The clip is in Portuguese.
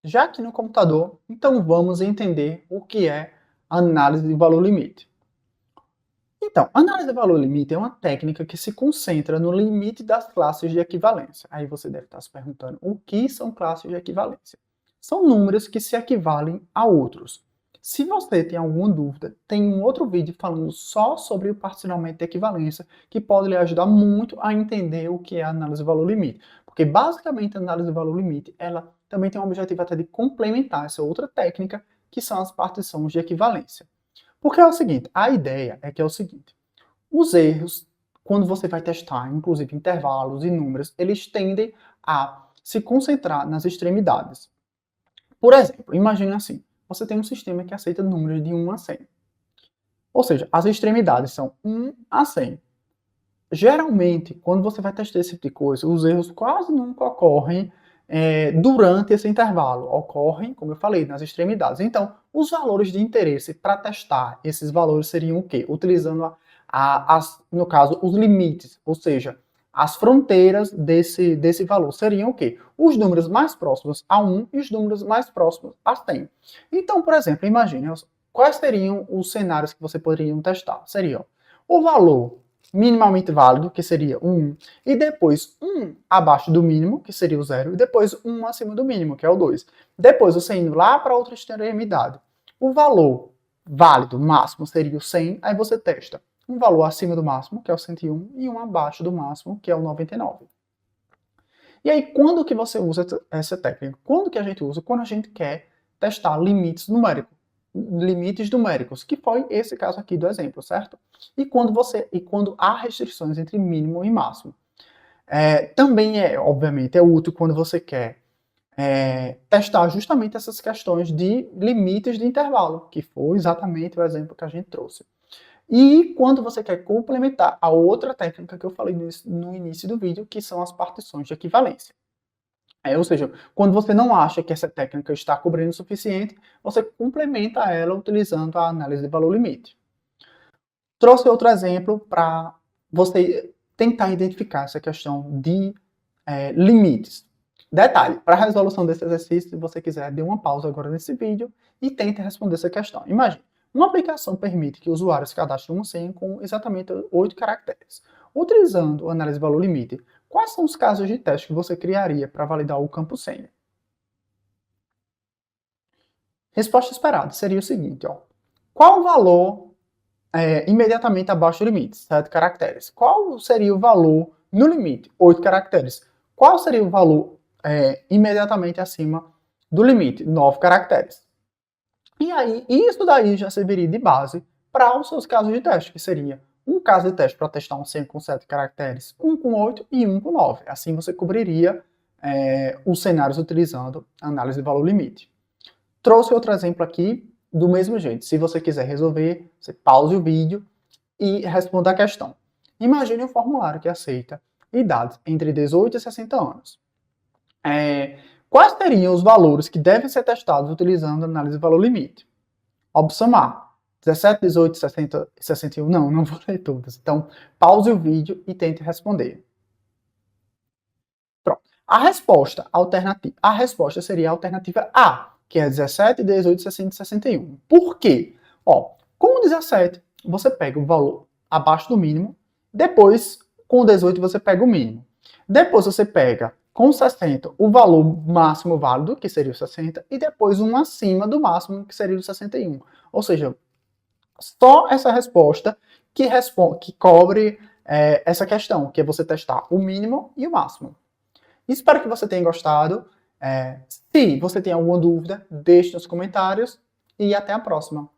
já aqui no computador, então vamos entender o que é análise de valor limite. Então, análise de valor limite é uma técnica que se concentra no limite das classes de equivalência. Aí você deve estar se perguntando, o que são classes de equivalência? São números que se equivalem a outros. Se você tem alguma dúvida, tem um outro vídeo falando só sobre o particionamento de equivalência, que pode lhe ajudar muito a entender o que é a análise de valor limite. Porque basicamente a análise de valor limite, ela também tem um objetivo até de complementar essa outra técnica, que são as partições de equivalência. Porque é o seguinte, a ideia é que é o seguinte, os erros, quando você vai testar, inclusive intervalos e números, eles tendem a se concentrar nas extremidades. Por exemplo, imagine assim, você tem um sistema que aceita números de 1 a 100. Ou seja, as extremidades são 1 a 100. Geralmente, quando você vai testar esse tipo de coisa, os erros quase nunca ocorrem durante esse intervalo. Ocorrem, como eu falei, nas extremidades. Então, os valores de interesse para testar esses valores seriam o quê? Utilizando, no caso, os limites, ou seja, as fronteiras desse valor seriam o quê? Os números mais próximos a 1 e os números mais próximos a 100. Então, por exemplo, imagine quais seriam os cenários que você poderia testar. Seriam o valor minimamente válido, que seria o 1, e depois 1 abaixo do mínimo, que seria o 0, e depois 1 acima do mínimo, que é o 2. Depois você indo lá para outra extremidade. O valor válido máximo seria o 100, aí você testa um valor acima do máximo, que é o 101, e um abaixo do máximo, que é o 99. E aí, quando que você usa essa técnica? Quando que a gente usa? Quando a gente quer testar limites numéricos, que foi esse caso aqui do exemplo, certo? E quando há restrições entre mínimo e máximo. Também obviamente, é útil quando você quer testar justamente essas questões de limites de intervalo, que foi exatamente o exemplo que a gente trouxe. E quando você quer complementar a outra técnica que eu falei no início do vídeo, que são as partições de equivalência. Ou seja, quando você não acha que essa técnica está cobrindo o suficiente, você complementa ela utilizando a análise de valor limite. Trouxe outro exemplo para você tentar identificar essa questão de limites. Detalhe, para a resolução desse exercício, se você quiser, dê uma pausa agora nesse vídeo e tente responder essa questão. Imagine, uma aplicação permite que o usuário se cadastre uma senha com exatamente 8 caracteres. Utilizando a análise de valor limite, quais são os casos de teste que você criaria para validar o campo senha? Resposta esperada seria o seguinte, ó. Qual o valor imediatamente abaixo do limite? 7 caracteres. Qual seria o valor no limite? 8 caracteres. Qual seria o valor imediatamente acima do limite? 9 caracteres. E aí, isso daí já serviria de base para os seus casos de teste, que seria um caso de teste para testar um 100 com 7 caracteres, um com 8 e um com 9. Assim você cobriria os cenários utilizando a análise de valor limite. Trouxe outro exemplo aqui do mesmo jeito. Se você quiser resolver, você pause o vídeo e responda a questão. Imagine um formulário que aceita idades entre 18 e 60 anos. Quais seriam os valores que devem ser testados utilizando a análise de valor limite? Opção A, 17, 18, 60 e 61. Não vou ler todas. Então, pause o vídeo e tente responder. Pronto. A resposta seria a alternativa A, que é 17, 18, 60 e 61. Por quê? Com o 17, você pega o valor abaixo do mínimo, depois, com o 18, você pega o mínimo. Depois você pega, com o 60, o valor máximo válido, que seria o 60, e depois um acima do máximo, que seria o 61. Ou seja, só essa resposta que cobre essa questão, que é você testar o mínimo e o máximo. Espero que você tenha gostado. Se você tem alguma dúvida, deixe nos comentários e até a próxima.